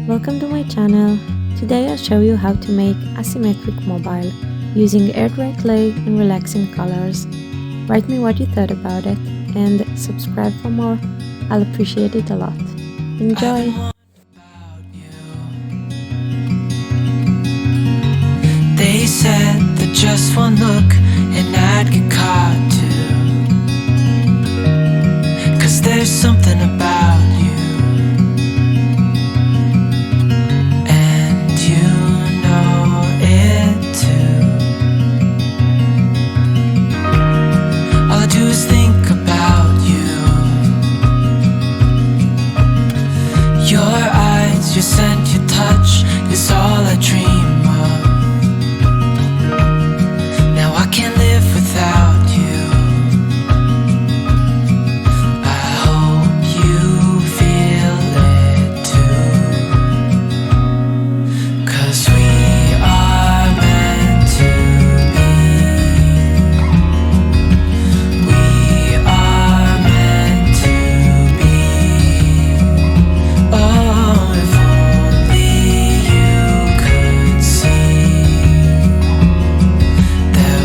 Welcome to my channel. Today I'll show you how to make asymmetric mobile using air dry clay and relaxing colors. Write me what you thought about it and subscribe for more. I'll appreciate it a lot. Enjoy! They said that just one look and I'd get caught too, 'cause there's something about you, and you know it too. All I do is think about you, your eyes, your scent, your touch is all I dream of. Can't live without you. I hope you feel it too, 'cause we are meant to be. We are meant to be. Oh, if only you could see that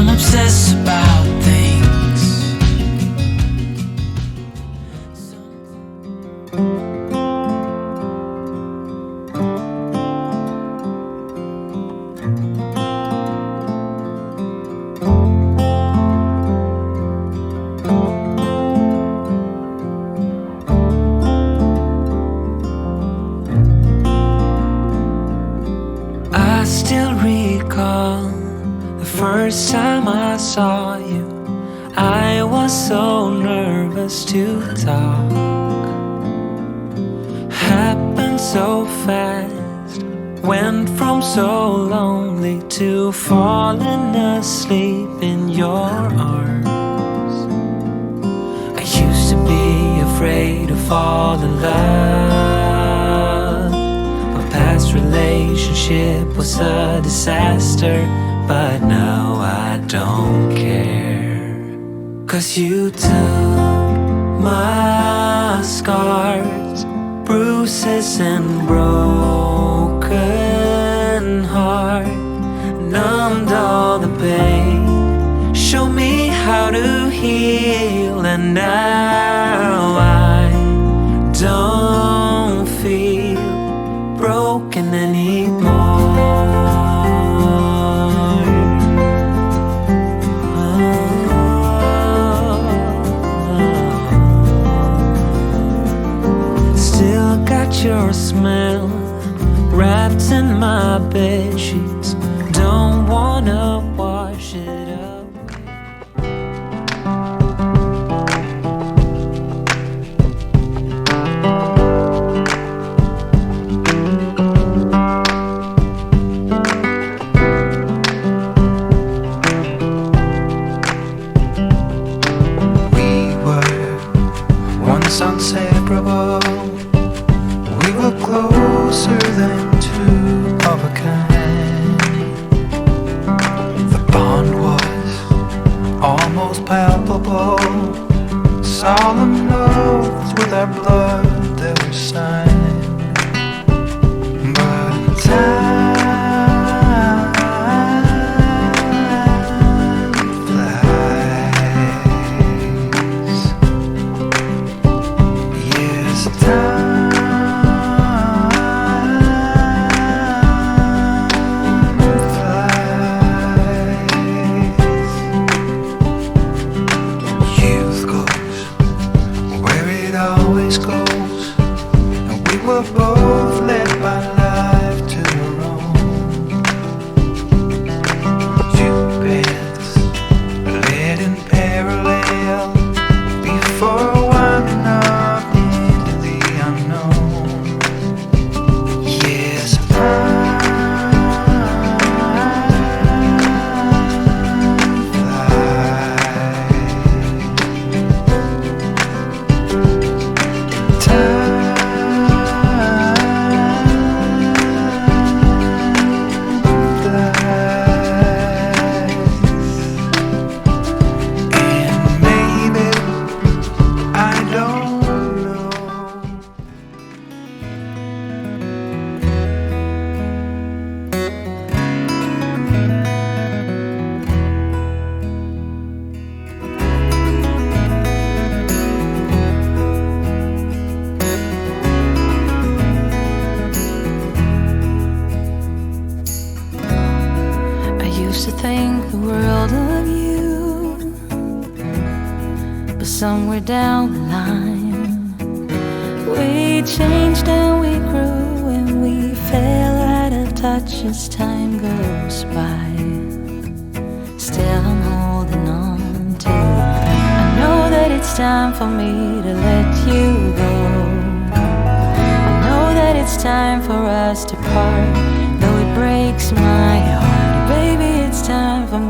obsess about things. I still recall the first time I saw you. I was so nervous to talk. Happened so fast. Went from so lonely to falling asleep in your arms. I used to be afraid to fall in love. My past relationship was a disaster, but now I don't care. 'Cause you took my scars, bruises and broken heart, numbed all the pain, showed me how to heal, and now I don't feel broken anymore. Your smell wrapped in my bed sheets, don't wanna wash it away. We were once inseparable. We were closer than two of a kind. The bond was almost palpable. Solemn oaths with our blood that were signed. But time flies. Yes, time. We're both led by life to our own. Two paths led in parallel before winding up into the unknown. Yes, time flies. somewhere down the line. We changed and we grew and we fell out of touch as time goes by. Still I'm holding on to you. I know that it's time for me to let you go. I know that it's time for us to part, though it breaks my heart. Baby, it's time for me